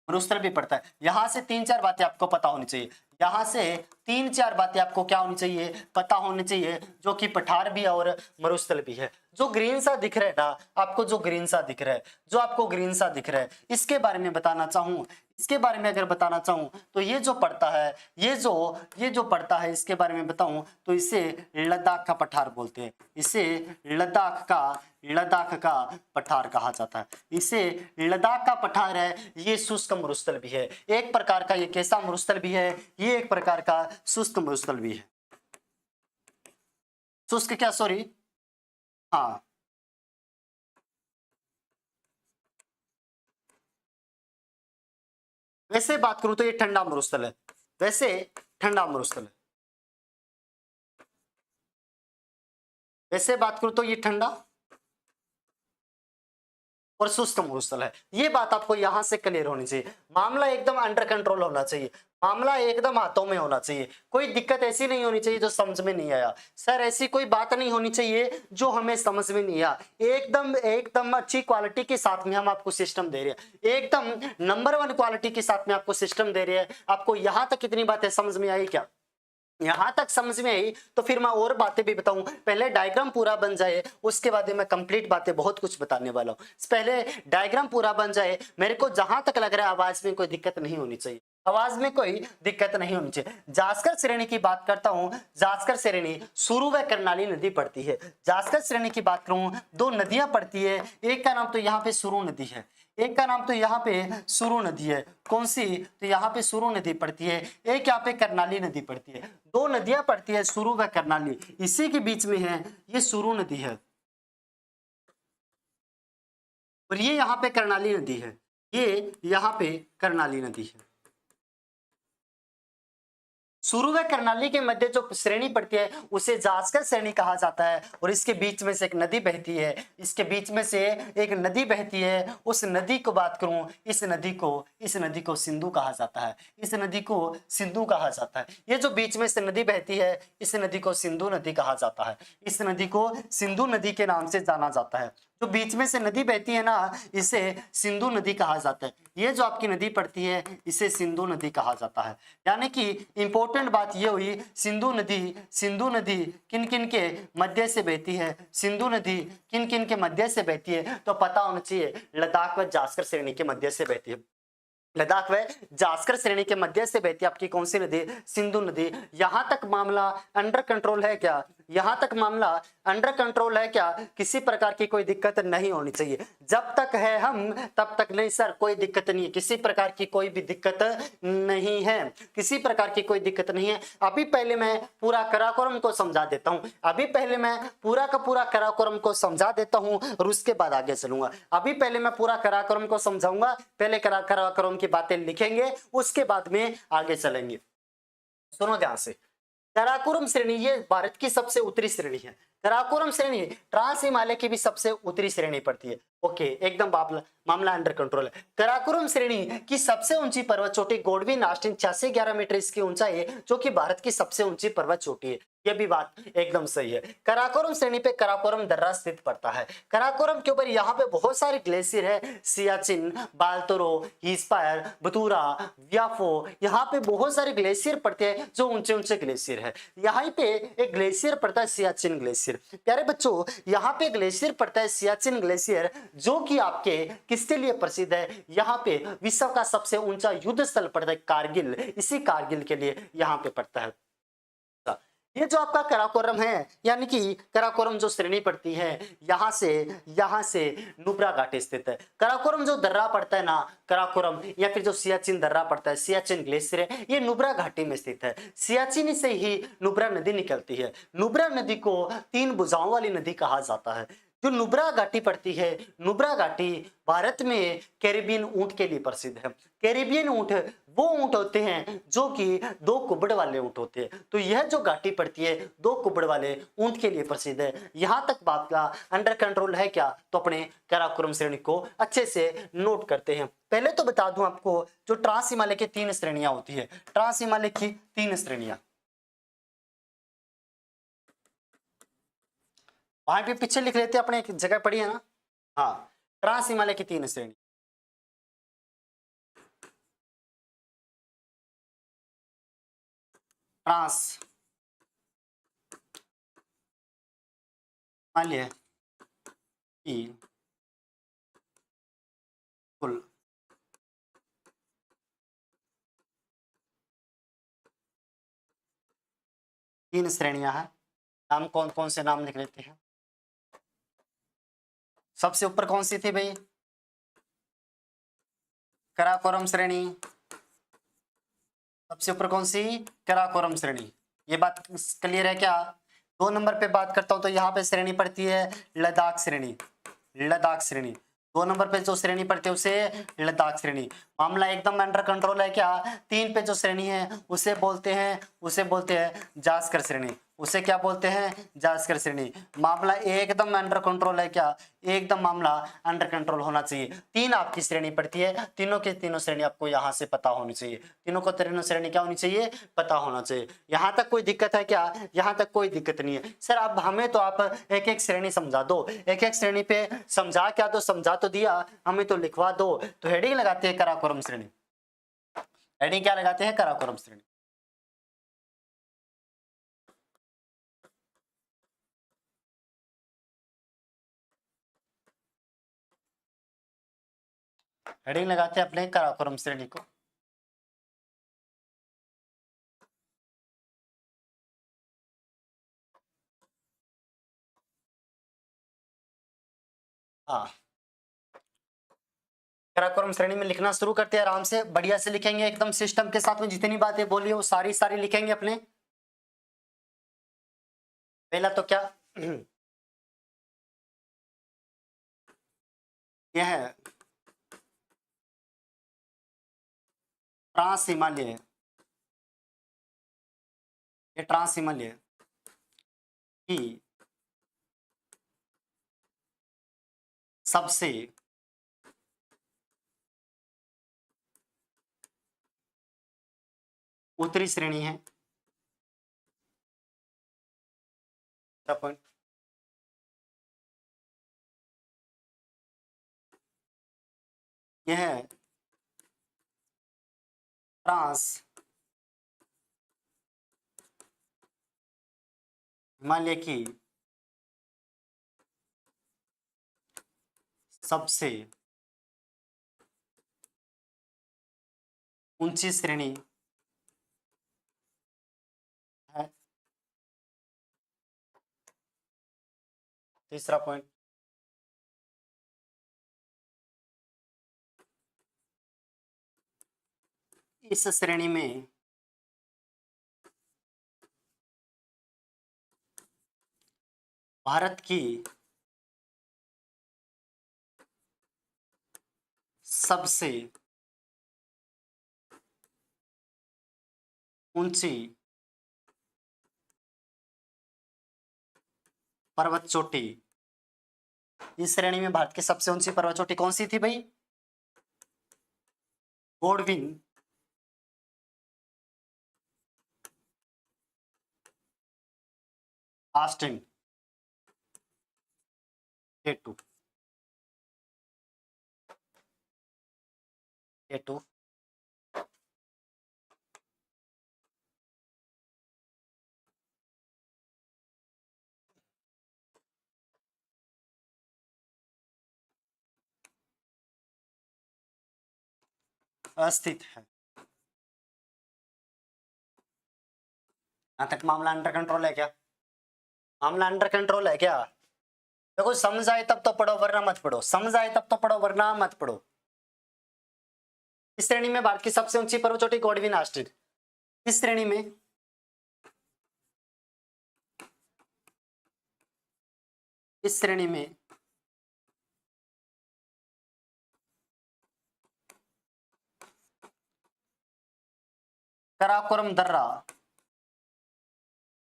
मरुस्थल भी पड़ता है। यहां से 3-4 बातें आपको पता होनी चाहिए, यहां से 3-4 बातें आपको क्या होनी चाहिए, पता होनी चाहिए, जो कि पठार भी है और मरुस्थल भी है। जो ग्रीन सा दिख रहा है ना आपको, जो ग्रीन सा दिख रहा है, जो आपको ग्रीन सा दिख रहा है, इसके बारे में बताना चाहूं, इसके बारे में अगर बताना चाहूं तो ये जो पड़ता है, ये जो पड़ता है, इसके बारे में बताऊं तो इसे लद्दाख का पठार बोलते हैं, इसे लद्दाख का पठार कहा जाता है, इसे लद्दाख का पठार है। ये शुष्क मरुस्थल भी है, एक प्रकार का ये कैसा मरुस्थल भी है, ये एक प्रकार का शुष्क मरुस्थल भी है। शुष्क क्या, सॉरी, हाँ वैसे बात करूं तो ये ठंडा मरुस्थल है, वैसे ठंडा मरुस्थल है, वैसे बात करूं तो ये ठंडा और शुष्क मरुस्थल है। ये बात आपको यहां से क्लियर होनी चाहिए, मामला एकदम अंडर कंट्रोल होना चाहिए, मामला एकदम हाथों में होना चाहिए, कोई दिक्कत ऐसी नहीं होनी चाहिए जो समझ में नहीं आया सर, ऐसी कोई बात नहीं होनी चाहिए जो हमें समझ में नहीं आया। एकदम एकदम अच्छी क्वालिटी के साथ में हम आपको सिस्टम दे रहे हैं, एकदम नंबर 1 क्वालिटी के साथ में आपको सिस्टम दे रहे हैं। आपको यहां तक कितनी बातें समझ में आई क्या, यहां तक समझ में आई तो फिर मैं और बातें भी बताऊं, पहले डायग्राम पूरा बन जाए उसके बाद मैं कंप्लीट बातें बहुत कुछ बताने वाला हूं। पहले डायग्राम पूरा बन जाए, मेरे को जहां तक लग रहा है आवाज में कोई दिक्कत नहीं होनी चाहिए, आवाज में कोई दिक्कत नहीं होनी चाहिए। जास्कर श्रेणी की बात करता हूं, जास्कर श्रेणी सुरु व करनाली नदी पड़ती है। जास्कर श्रेणी की बात करूं, 2 नदियां पड़ती है, एक का नाम तो यहाँ पे सुरु नदी है, एक का नाम तो यहाँ पे सुरु नदी है। कौन सी, तो यहाँ पे सुरु नदी पड़ती है, एक यहाँ पे करनाली नदी पड़ती है। 2 नदियां पड़ती है सुरु व करनाली, इसी के बीच में है ये सुरु नदी है और ये यहाँ पे करनाली नदी है, ये यहाँ पे करनाली नदी है। सुरु व करनाली के मध्य जो श्रेणी पड़ती है उसे जास्कर श्रेणी कहा जाता है और इसके बीच में से एक नदी बहती है, इसके बीच में से एक नदी बहती है। उस नदी को बात करूं, इस नदी को सिंधु कहा जाता है, इस नदी को सिंधु कहा जाता है। ये जो बीच में से नदी बहती है इस नदी को सिंधु नदी कहा जाता है, इस नदी को सिंधु नदी के नाम से जाना जाता है। जो बीच में से नदी बहती है ना इसे सिंधु नदी कहा जाता है। ये जो आपकी नदी पड़ती है इसे सिंधु नदी कहा जाता है। यानी कि इंपॉर्टेंट बात ये हुई, सिंधु नदी किन किन के मध्य से बहती है, सिंधु नदी किन किन के मध्य से बहती है, तो पता होना चाहिए लद्दाख व जास्कर श्रेणी के मध्य से बहती है। लद्दाख व जास्कर श्रेणी के मध्य से बहती आपकी कौन सी नदी, सिंधु नदी। यहां तक मामला अंडर कंट्रोल है क्या, यहां तक मामला अंडर कंट्रोल है क्या, किसी प्रकार की कोई दिक्कत नहीं होनी चाहिए। जब तक है हम तब तक नहीं सर, कोई दिक्कत नहीं है, किसी प्रकार की कोई भी दिक्कत नहीं है, किसी प्रकार की कोई दिक्कत नहीं है। अभी पहले मैं पूरा कराकोरम को समझा देता हूं, अभी पहले मैं पूरा का पूरा कराकोरम को समझा देता हूं और उसके बाद आगे चलूंगा। अभी पहले मैं पूरा कराकोरम को समझाऊंगा, पहले कराकोरम की बातें लिखेंगे उसके बाद में आगे चलेंगे। सुनो ध्यान से, कराकोरम श्रेणी ये भारत की सबसे उत्तरी श्रेणी है। कराकोरम श्रेणी ट्रांस हिमालय की भी सबसे उत्तरी श्रेणी पड़ती है। ओके, एकदम मामला अंडर कंट्रोल है। कराकोरम श्रेणी की सबसे ऊंची पर्वत चोटी गोडवी नास्टिन 8611 मीटर इसकी ऊंचाई है, जो कि भारत की सबसे ऊंची पर्वत चोटी है। यह भी बात एकदम सही है। कराकोरम श्रेणी पे कराकोरम दर्रा स्थित पड़ता है। कराकोरम के ऊपर यहाँ पे बहुत सारे ग्लेशियर है, सियाचिन, बाल्तोरो, हीस्पायर, बतूरा, व्याफो, यहाँ पे बहुत सारे ग्लेशियर पड़ते हैं जो ऊंचे ऊंचे ग्लेशियर है। यहाँ पे एक ग्लेशियर पड़ता है सियाचिन ग्लेशियर। प्यारे बच्चों, यहाँ पे ग्लेशियर पड़ता है सियाचिन ग्लेशियर, जो कि आपके किसके लिए प्रसिद्ध है, यहाँ पे विश्व का सबसे ऊंचा युद्ध स्थल पड़ता है कारगिल, इसी कारगिल के लिए यहाँ पे पड़ता है। ये जो आपका कराकोरम है, यानी कि कराकोरम जो श्रेणी पड़ती है, यहाँ से नुब्रा घाटी स्थित है। कराकोरम जो दर्रा पड़ता है ना, कराकोरम या फिर जो सियाचिन दर्रा पड़ता है, सियाचिन ग्लेशियर है, ये नुब्रा घाटी में स्थित है। सियाचिन से ही नुब्रा नदी निकलती है। नुब्रा नदी को 3 भुजाओं वाली नदी कहा जाता है। जो नुब्रा घाटी पड़ती है, नुब्रा घाटी भारत में कैरिबियन ऊंट के लिए प्रसिद्ध है। कैरिबियन ऊंट वो ऊंट होते हैं जो कि 2 कुबड़ वाले ऊंट होते हैं। तो यह जो घाटी पड़ती है 2 कुबड़ वाले ऊंट के लिए प्रसिद्ध है। यहां तक बात का अंडर कंट्रोल है क्या, तो अपने काराकोरम श्रेणी को अच्छे से नोट करते हैं। पहले तो बता दूं आपको, जो ट्रांस हिमालय की 3 श्रेणियां होती है, ट्रांस हिमालय की 3 श्रेणियां वहां पे पीछे लिख लेते हैं, अपने एक जगह पढ़ी है ना। हाँ, ट्रांस हिमालय की 3 श्रेणी। ट्रांस हिमालय की कुल 3 श्रेणियां हैं। नाम कौन कौन से नाम लिख लेते हैं। सबसे ऊपर कौन सी थी भाई, कराकोरम श्रेणी। सबसे ऊपर कौन सी, कराकोरम श्रेणी। ये बात क्लियर है क्या। 2 नंबर पे बात करता हूं तो यहाँ पे श्रेणी पड़ती है लद्दाख श्रेणी। लद्दाख श्रेणी 2 नंबर पे जो श्रेणी पड़ती है उसे लद्दाख श्रेणी। मामला एकदम अंडर कंट्रोल है क्या। 3 पे जो श्रेणी है उसे बोलते हैं जास्कर श्रेणी। उसे क्या बोलते हैं, जास्कर श्रेणी। मामला एकदम अंडर कंट्रोल है क्या, एकदम मामला अंडर कंट्रोल होना चाहिए। 3 आपकी श्रेणी पड़ती है, तीनों के तीनों श्रेणी आपको यहाँ से पता होनी चाहिए। तीनों को तीनों श्रेणी क्या होनी चाहिए, पता होना चाहिए। यहाँ तक कोई दिक्कत है क्या, यहाँ तक कोई दिक्कत नहीं है। सर अब हमें तो आप एक एक श्रेणी समझा दो, एक एक श्रेणी पे समझा क्या, तो समझा तो दिया, हमें तो लिखवा दो। तो हेडिंग लगाते हैं कराकोरम श्रेणी। हेडिंग क्या लगाते हैं, कराकोरम श्रेणी। हेडिंग लगाते हैं अपने कराकोरम श्रेणी को। हाँ, काराकोरम श्रेणी में लिखना शुरू करते हैं। आराम से बढ़िया से लिखेंगे, एकदम सिस्टम के साथ में जितनी बातें बोली वो सारी सारी लिखेंगे अपने। पहला तो क्या यह है ट्रांस हिमालय। ये ट्रांस हिमालय की सबसे उत्तरी श्रेणी है। पॉइंट यह है ट्रांस हिमालय की सबसे ऊंची श्रेणी है। तीसरा पॉइंट, इस श्रेणी में भारत की सबसे ऊंची पर्वत चोटी। इस श्रेणी में भारत की सबसे ऊंची पर्वत चोटी कौन सी थी भाई, गोडविन आस्टिन K2। K2 स्थित है। यहां तक मामला अंडर कंट्रोल है क्या? मामला अंडर कंट्रोल है क्या? देखो समझ आए तब तो पढ़ो वरना मत पढ़ो, समझ आए तब तो पढ़ो वरना मत पढ़ो। इस श्रेणी में भारत की सबसे ऊंची पर्वत चोटी गॉडविन आस्ट्रिड। इस श्रेणी में कराकोरम दर्रा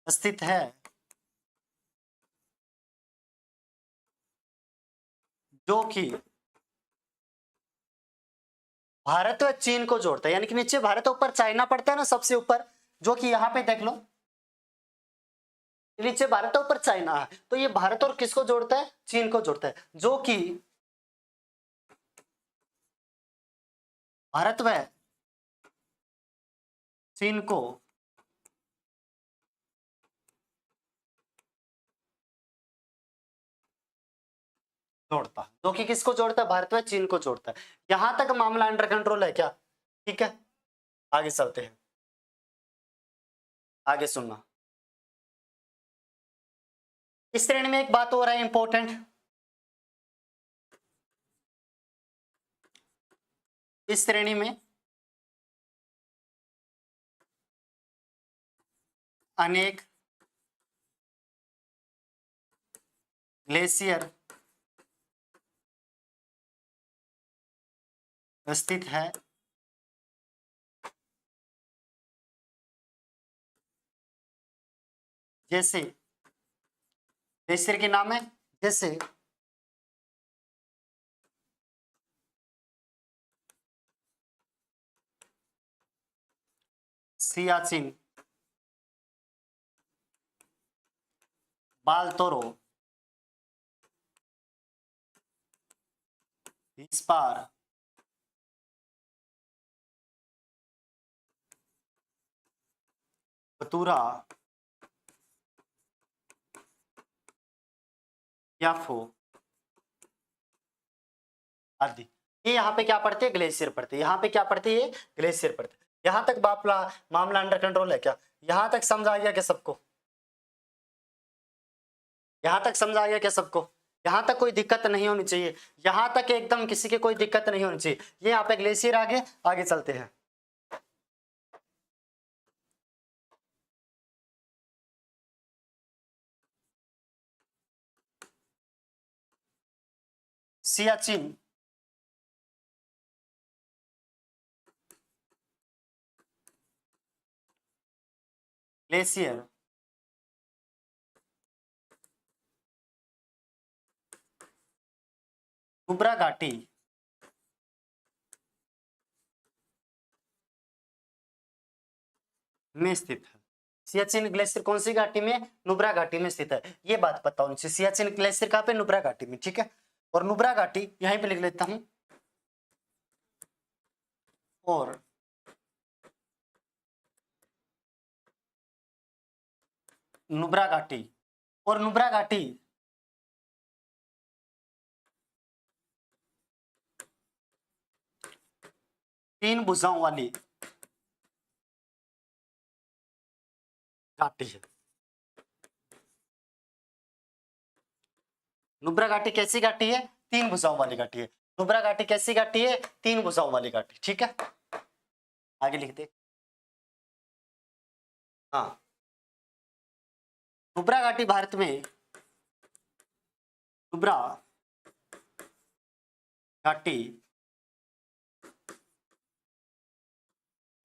स्थित है, जो कि भारत व चीन को जोड़ता है। यानी कि नीचे भारत ऊपर चाइना पड़ता है ना सबसे ऊपर, जो कि यहां पे देख लो नीचे भारत ऊपर चाइना है, तो ये भारत और किसको जोड़ता है? चीन को जोड़ता है, जो कि भारत व चीन को जोड़ता है, जो कि किसको जोड़ता है? भारत व चीन को जोड़ता है। यहां तक मामला अंडर कंट्रोल है क्या? ठीक है, आगे चलते हैं, आगे सुनना। इस श्रेणी में एक बात हो रहा है इंपॉर्टेंट, इस श्रेणी में अनेक ग्लेशियर स्थित है, जैसे ग्लेशियर के नाम है, जैसे सियाचिन, बालतोरो, इस्पार, बतूरा, याफो आदि। ये यहाँ पे क्या पढ़ते हैं? ग्लेशियर पढ़ते हैं। यहाँ पे क्या पढ़ते हैं? ग्लेशियर पढ़ते हैं। यहाँ तक मामला अंडर कंट्रोल है क्या? यहाँ तक समझ आ गया क्या सबको? यहाँ तक समझ आ गया क्या सबको? यहाँ तक कोई दिक्कत नहीं होनी चाहिए, यहाँ तक एकदम किसी की कोई दिक्कत नहीं होनी चाहिए। ये यहाँ पे ग्लेशियर आगे चलते हैं। सियाचिन ग्लेशियर नुब्रा घाटी में स्थित है। सियाचिन ग्लेशियर कौन सी घाटी में? नुब्रा घाटी में स्थित है। ये बात पता होनी चाहिए। सियाचिन ग्लेशियर कहाँ पे? नुब्रा घाटी में, ठीक है। और नुब्रा घाटी यहीं पे लिख लेता हूं, और नुब्रा घाटी, और नुब्रा घाटी तीन भुजाओं वाली घाटी है। नुब्रा घाटी कैसी घाटी है? तीन भुजाओं वाली घाटी है। नुब्रा घाटी कैसी घाटी है? तीन भुजाओं वाली घाटी, ठीक है। आगे लिखते, हाँ, नुब्रा घाटी भारत में, नुब्रा घाटी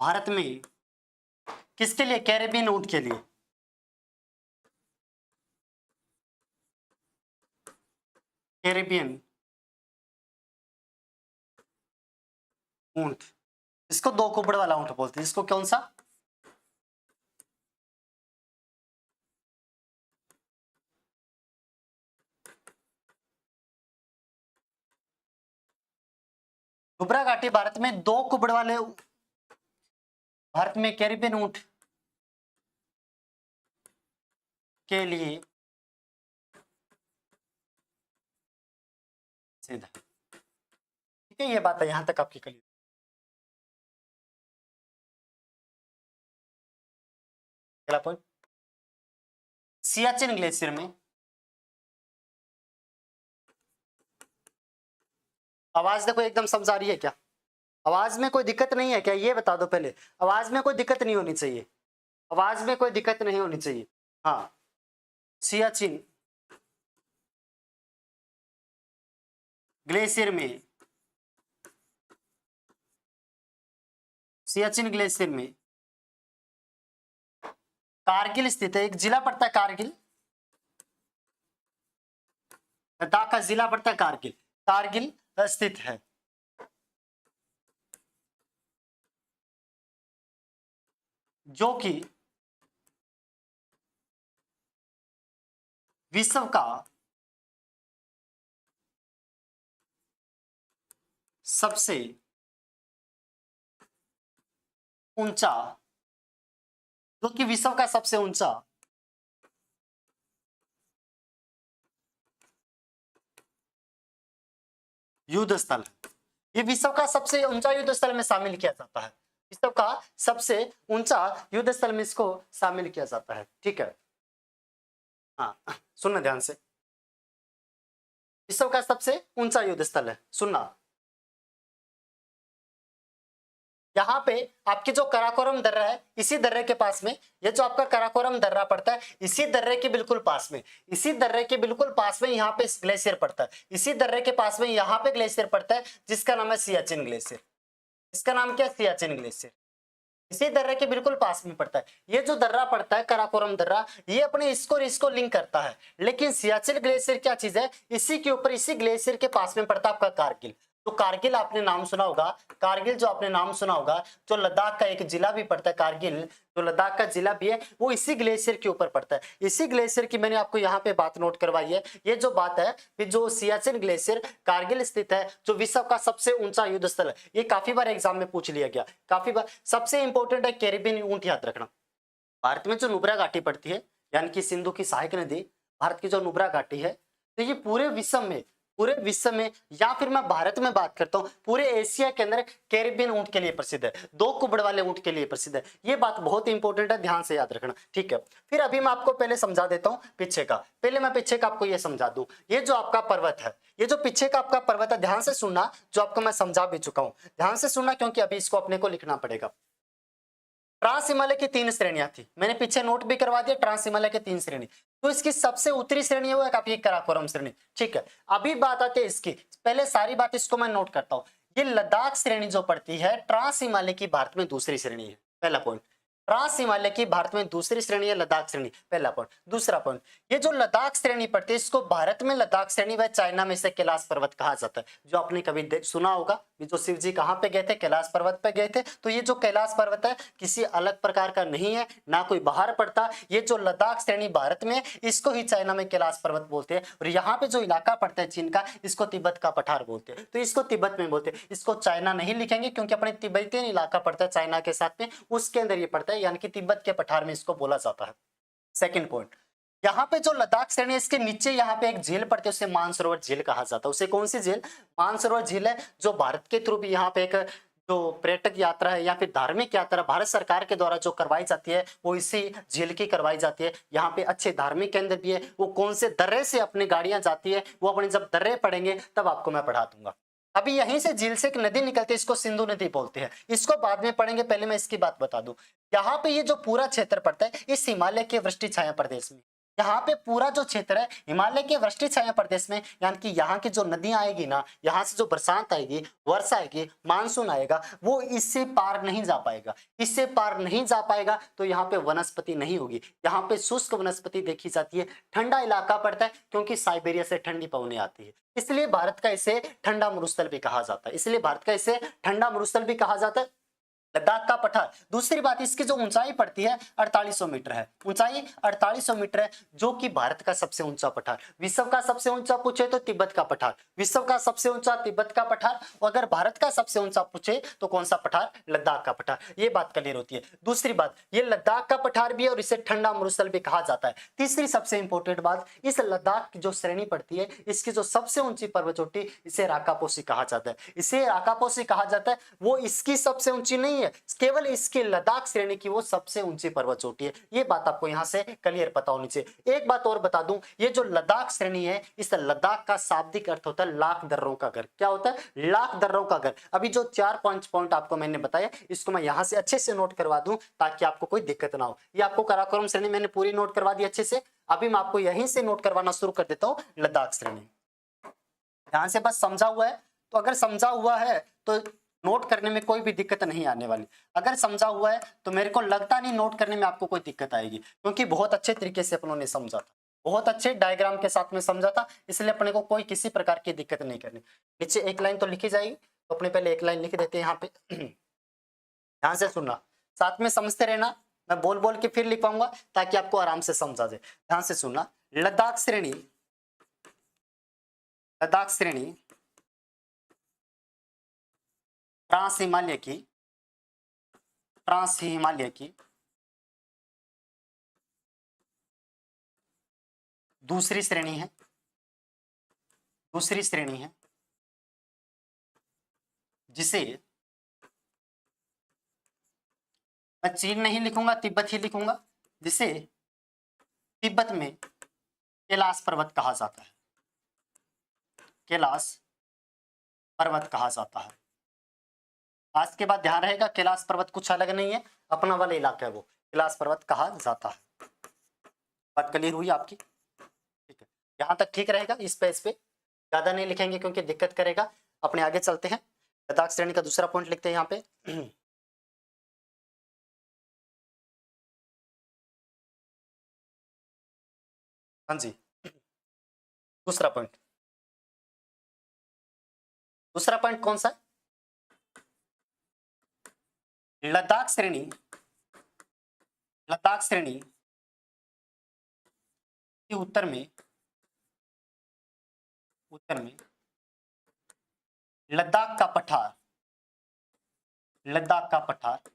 भारत में किसके लिए? कैरेबियन ऊंट के लिए। कैरेबियन ऊंट, इसको दो कुबड़ वाला ऊंट बोलते हैं। इसको कौन सा? नुब्रा घाटी भारत में दो कुबड़ वाले, भारत में कैरेबियन ऊंट के लिए सीधा, ठीक है। ये बात है, यहां तक आपकी क्लियर। अगला पॉइंट, सियाचिन ग्लेशियर में, आवाज देखो एकदम समझ आ रही है क्या? आवाज में कोई दिक्कत नहीं है क्या, ये बता दो पहले। आवाज में कोई दिक्कत नहीं होनी चाहिए, आवाज में कोई दिक्कत नहीं होनी चाहिए। हाँ, सियाचिन ग्लेशियर में, सियाचिन ग्लेशियर में कारगिल स्थित है, एक जिला पड़ता है कारगिल, लद्दाख का जिला पड़ता है कारगिल, कारगिल स्थित है। जो कि विश्व का सबसे ऊंचा, जो कि विश्व का सबसे ऊंचा युद्ध स्थल है। ये विश्व का सबसे ऊंचा युद्ध स्थल में शामिल किया जाता है, विश्व का सबसे ऊंचा युद्ध स्थल में इसको शामिल किया जाता है। ठीक है, हाँ सुनना ध्यान से, विश्व का सबसे ऊंचा युद्ध स्थल है, सुनना। यहाँ पे आपके जो कराकोरम दर्रा है, इसी दर्रे के पास में, ये जो आपका कराकोरम दर्रा पड़ता है, इसी दर्रे के बिल्कुल पास में, इसी दर्रे के बिल्कुल पास में यहाँ पे ग्लेशियर पड़ता है, इसी दर्रे के पास में यहाँ पे ग्लेशियर पड़ता है, जिसका नाम है सियाचिन ग्लेशियर। इसका नाम क्या है? सियाचिन ग्लेशियर। इसी दर्रे के बिल्कुल पास में पड़ता है। ये जो दर्रा पड़ता है कराकोरम दर्रा, ये अपने इसको लिंक करता है। लेकिन सियाचिन ग्लेशियर क्या चीज है? इसी के ऊपर, इसी ग्लेशियर के पास में पड़ता है आपका कारगिल। तो कारगिल आपने नाम सुना होगा, कारगिल जो आपने नाम सुना होगा, जो लद्दाख का एक जिला भी पड़ता है कारगिल, जो लद्दाख का जिला भी है, वो इसी ग्लेशियर के ऊपर पड़ता है। इसी ग्लेशियर की मैंने आपको यहाँ पे बात नोट करवाई है। ये जो बात है कि जो सियाचिन ग्लेशियर कारगिल स्थित है, जो विश्व का सबसे ऊंचा युद्ध स्थल है, ये काफी बार एग्जाम में पूछ लिया गया, काफी बार। सबसे इंपॉर्टेंट है कैरिबियन ऊंट, याद रखना। भारत में जो नुब्रा घाटी पड़ती है, यानी कि सिंधु की सहायक नदी, भारत की जो नुब्रा घाटी है, तो ये पूरे विश्व में या फिर मैं भारत में बात करता हूँ, पूरे एशिया के अंदर कैरिबियन ऊंट के लिए प्रसिद्ध है, 2 कुबड़ वाले ऊंट के लिए प्रसिद्ध है। ये बात बहुत इंपॉर्टेंट है, ध्यान से याद रखना। ठीक है, फिर अभी मैं आपको पहले समझा देता हूँ पीछे का, पहले मैं पीछे का आपको ये समझा दूं। ये जो आपका पर्वत है, ये जो पीछे का आपका पर्वत है, ध्यान से सुनना, जो आपको मैं समझा भी चुका हूं, ध्यान से सुनना, क्योंकि अभी इसको अपने को लिखना पड़ेगा। ट्रांस हिमालय की 3 श्रेणियां थी, मैंने पीछे नोट भी करवा दिया, ट्रांस हिमालय की 3 श्रेणी। तो इसकी सबसे उत्तरी श्रेणी है वो एक आपकी कराकोरम श्रेणी। ठीक है, अभी बात आती है इसकी, पहले सारी बात इसको मैं नोट करता हूं। ये लद्दाख श्रेणी जो पड़ती है, ट्रांस हिमालय की भारत में दूसरी श्रेणी है, पहला पॉइंट। ट्रांस हिमालय की भारत में दूसरी श्रेणी है लद्दाख श्रेणी, पहला पॉइंट। दूसरा पॉइंट, ये जो लद्दाख श्रेणी पड़ती है, इसको भारत में लद्दाख श्रेणी व चाइना में से कैलाश पर्वत कहा जाता है। जो आपने कभी सुना होगा, जो शिव जी कहाँ पे गए थे? कैलाश पर्वत पे गए थे। तो ये जो कैलाश पर्वत है, किसी अलग प्रकार का नहीं है, ना कोई बाहर पड़ता। ये जो लद्दाख श्रेणी भारत में, इसको ही चाइना में कैलाश पर्वत बोलते हैं। और यहाँ पे जो इलाका पड़ता है चीन का, इसको तिब्बत का पठार बोलते हैं। तो इसको तिब्बत में बोलते हैं, इसको चाइना नहीं लिखेंगे, क्योंकि अपने तिब्बतियन इलाका पड़ता है चाइना के साथ में, उसके अंदर ये पड़ता है, यानी कि तिब्बत के पठार में इसको बोला जाता है। सेकंड पॉइंट, यहाँ पे जो लद्दाख श्रेणी है, इसके नीचे यहाँ पे एक झील पड़ती है, उसे मानसरोवर झील कहा जाता है। उसे कौन सी झील? मानसरोवर झील है, जो भारत के थ्रू भी यहाँ पे एक जो पर्यटक यात्रा है या फिर धार्मिक यात्रा भारत सरकार के द्वारा जो करवाई जाती है, वो इसी झील की करवाई जाती है। यहाँ पे अच्छे धार्मिक केंद्र भी है। वो कौन से दर्रे से अपनी गाड़ियां जाती है, वो अपने जब दर्रे पढ़ेंगे तब आपको मैं पढ़ा दूंगा। अभी यहीं से झील से एक नदी निकलती है, इसको सिंधु नदी बोलते हैं, इसको बाद में पढ़ेंगे, पहले मैं इसकी बात बता दूं। यहाँ पे ये जो पूरा क्षेत्र पड़ता है, इस हिमालय के वृष्टि छाया प्रदेश में, यहाँ पे पूरा जो क्षेत्र है हिमालय के वृष्टि छाया प्रदेश में, यानी कि यहाँ की जो नदियां आएगी ना, यहाँ से जो बरसात आएगी, वर्षा आएगी, मानसून आएगा, वो इससे पार नहीं जा पाएगा। इससे पार नहीं जा पाएगा तो यहाँ पे वनस्पति नहीं होगी। यहाँ पे शुष्क वनस्पति देखी जाती है। ठंडा इलाका पड़ता है, क्योंकि साइबेरिया से ठंडी पवनें आती है, इसलिए भारत का इसे ठंडा मरुस्थल भी कहा जाता है। इसलिए भारत का इसे ठंडा मरुस्थल भी कहा जाता है, लद्दाख का पठार। दूसरी बात, इसकी जो ऊंचाई पड़ती है 4800 मीटर है, ऊंचाई 4800 मीटर है, जो कि भारत का सबसे ऊंचा पठार। विश्व का सबसे ऊंचा पूछे तो तिब्बत का पठार, विश्व का सबसे ऊंचा तिब्बत का पठार। अगर भारत का सबसे ऊंचा पूछे तो कौन सा पठार? लद्दाख का पठार। ये बात क्लियर होती है। दूसरी बात, ये लद्दाख का पठार भी है और इसे ठंडा मरुस्थल भी कहा जाता है। तीसरी सबसे इंपॉर्टेंट बात, इस लद्दाख की जो श्रेणी पड़ती है, इसकी जो सबसे ऊंची पर्वत चोटी, इसे राकापोसी कहा जाता है। इसे राकापोसी कहा जाता है। वो इसकी सबसे ऊंची नहीं है, है, केवल इसकी लद्दाख श्रेणी की वो सबसे ऊंची पर्वत चोटी है। ये बात आपको यहाँ से क्लियर पता होनी चाहिए। एक बात और बता दूं, ये जो लद्दाख श्रेणी है, इस लद्दाख का शाब्दिक अर्थ होता है लाख दर्रों का घर। क्या होता है? लाख दर्रों का घर। अभी जो 4-5 पॉइंट आपको मैंने बताया, इसको मैं यहाँ से अच्छे से नोट करवा दूं ताकि आपको कोई दिक्कत ना हो। ये आपको काराकोरम श्रेणी मैंने पूरी नोट करवा दी अच्छे से। अभी मैं आपको यहीं से नोट करवाना शुरू कर देता हूँ लद्दाख श्रेणी। ध्यान से बस समझा हुआ है, तो अगर समझा हुआ है तो नोट करने में कोई भी दिक्कत नहीं आने वाली। अगर समझा हुआ है तो मेरे को लगता नहीं नोट करने में आपको कोई दिक्कत आएगी, क्योंकि बहुत अच्छे तरीके से अपनों ने समझा था, बहुत अच्छे डायग्राम के साथ में समझा था, इसलिए अपने को कोई किसी प्रकार की दिक्कत नहीं करनी। नीचे एक लाइन तो लिखी जाएगी, तो अपने पहले एक लाइन लिख देते हैं यहाँ पे। ध्यान से सुनना, साथ में समझते रहना, मैं बोल बोल के फिर लिखवाऊंगा ताकि आपको आराम से समझा जाए। ध्यान से सुनना, लद्दाख श्रेणी, लद्दाख श्रेणी ट्रांस हिमालय की, ट्रांस हिमालय की दूसरी श्रेणी है, दूसरी श्रेणी है, जिसे मैं चीन नहीं लिखूंगा, तिब्बत ही लिखूंगा, जिसे तिब्बत में कैलाश पर्वत कहा जाता है, कैलाश पर्वत कहा जाता है। आज के बाद ध्यान रहेगा, कैलाश पर्वत कुछ अलग नहीं है, अपना वाला इलाका है वो, कैलाश पर्वत कहा जाता है। बात क्लियर हुई आपकी? ठीक है, यहाँ तक ठीक रहेगा। इस पे ज्यादा नहीं लिखेंगे क्योंकि दिक्कत करेगा। अपने आगे चलते हैं, लद्दाख श्रेणी का दूसरा पॉइंट लिखते हैं यहाँ पे। हाँ जी, दूसरा पॉइंट, दूसरा पॉइंट कौन सा है? लद्दाख श्रेणी, लद्दाख श्रेणी के उत्तर में, उत्तर में लद्दाख का पठार, लद्दाख का पठार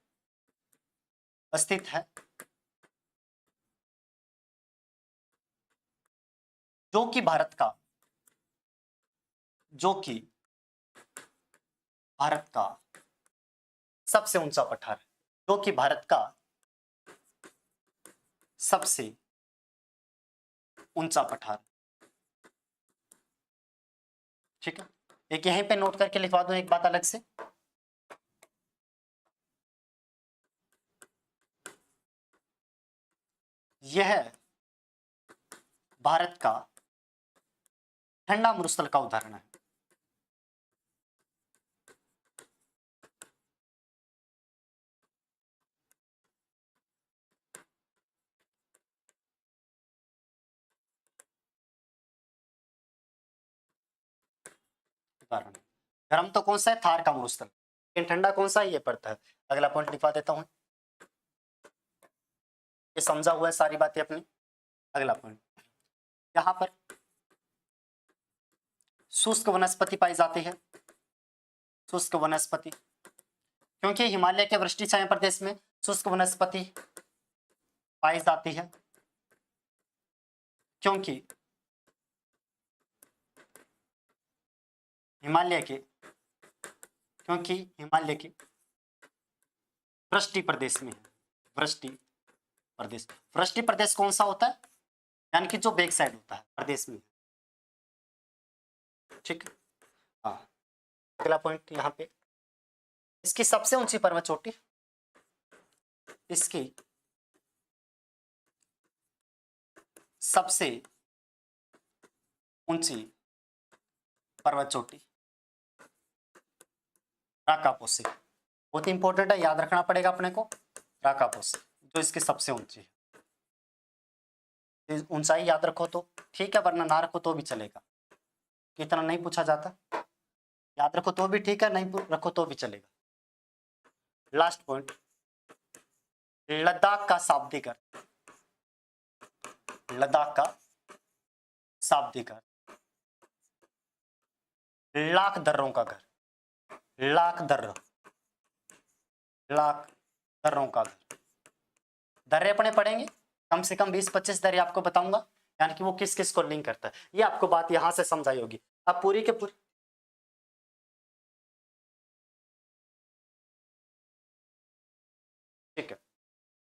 स्थित है, जो कि भारत का, जो कि भारत का सबसे ऊंचा पठार है, जो कि भारत का सबसे ऊंचा पठार। ठीक है, एक यहीं पे नोट करके लिखवा दूं एक बात अलग से, यह भारत का ठंडा मरुस्थल का उदाहरण है। गर्म तो कौन सा है? थार का मरुस्थल, लेकिन ठंडा कौन सा है? ये पड़ता है। अगला पॉइंट लिखवा देता हूं, ये समझा हुआ है सारी बातें अपनी। अगला पॉइंट, यहां पर शुष्क वनस्पति पाई जाती है, शुष्क वनस्पति, क्योंकि हिमालय के वृष्टि छाया प्रदेश में शुष्क वनस्पति पाई जाती है, क्योंकि हिमालय के, क्योंकि हिमालय के वृष्टि प्रदेश में है, वृष्टि प्रदेश। वृष्टि प्रदेश कौन सा होता है? यानी कि जो बैक साइड होता है प्रदेश में। ठीक है, हाँ। अगला पॉइंट यहाँ पे, इसकी सबसे ऊंची पर्वत चोटी, इसकी सबसे ऊंची पर्वत चोटी राकापोसी, बहुत इंपॉर्टेंट है, याद रखना पड़ेगा अपने को। राकापोसी जो इसकी सबसे ऊंची है, ऊंचाई याद रखो तो ठीक है, वरना ना रखो तो भी चलेगा, इतना नहीं पूछा जाता। याद रखो तो भी ठीक है, नहीं रखो तो भी चलेगा। लास्ट पॉइंट, लद्दाख का शाब्दिक अर्थ, लद्दाख का शाब्दिक अर्थ लाख दर्रों का घर, लाख दर्र, लाख दर्रों का घर। दर्रे अपने पढ़ेंगे, कम से कम 20-25 दर्रे आपको बताऊंगा, यानी कि वो किस किस को लिंक करता है। ये आपको बात यहां से समझाई होगी। अब पूरी के पूरी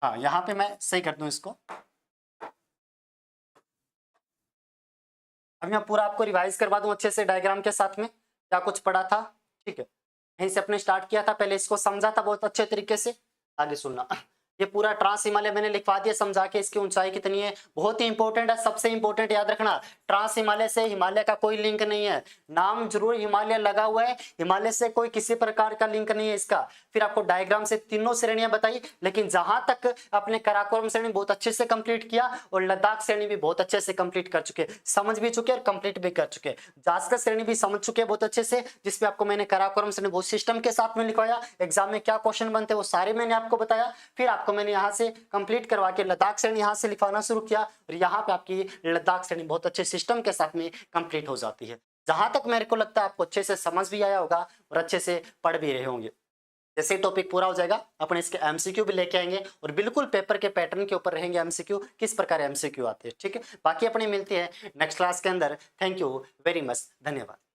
हाँ यहाँ पे मैं सही कर दूं इसको। अब मैं पूरा आपको रिवाइज करवा दूं अच्छे से डायग्राम के साथ में क्या कुछ पढ़ा था। ठीक है, यहीं से अपने स्टार्ट किया था, पहले इसको समझा था बहुत अच्छे तरीके से, आगे सुनना। ये पूरा ट्रांस हिमालय मैंने लिखवा दिया समझा के, इसकी ऊंचाई कितनी है, बहुत ही इंपॉर्टेंट है, सबसे इंपॉर्टेंट याद रखना। ट्रांस हिमालय से हिमालय का कोई लिंक नहीं है, नाम जरूर हिमालय लगा हुआ है, हिमालय से कोई किसी प्रकार का लिंक नहीं है इसका। फिर आपको डायग्राम से तीनों श्रेणियां बताई, लेकिन जहां तक अपने काराकोरम श्रेणी बहुत अच्छे से कंप्लीट किया और लद्दाख श्रेणी भी बहुत अच्छे से कंप्लीट कर चुके, समझ भी चुके और कंप्लीट भी कर चुके। जास्कर श्रेणी भी समझ चुके बहुत अच्छे से, जिसपे आपको मैंने काराकोरम श्रेणी बहुत सिस्टम के साथ में लिखवाया, एग्जाम में क्या क्वेश्चन बनते वो सारे मैंने आपको बताया। फिर आपको मैंने यहाँ से कंप्लीट करवा के लद्दाख श्रेणी यहाँ से लिखवाना शुरू किया, और यहाँ पे आपकी लद्दाख श्रेणी बहुत अच्छे सिस्टम के साथ में कंप्लीट हो जाती है। जहां तक मेरे को लगता है आपको अच्छे से समझ भी आया होगा और अच्छे से पढ़ भी रहे होंगे। जैसे टॉपिक पूरा हो जाएगा अपने इसके एमसीक्यू भी लेके आएंगे, और बिल्कुल पेपर के पैटर्न के ऊपर रहेंगे एमसीक्यू, किस प्रकार एमसीक्यू आते हैं। ठीक है, बाकी अपने मिलती है नेक्स्ट क्लास के अंदर। थैंक यू वेरी मच, धन्यवाद।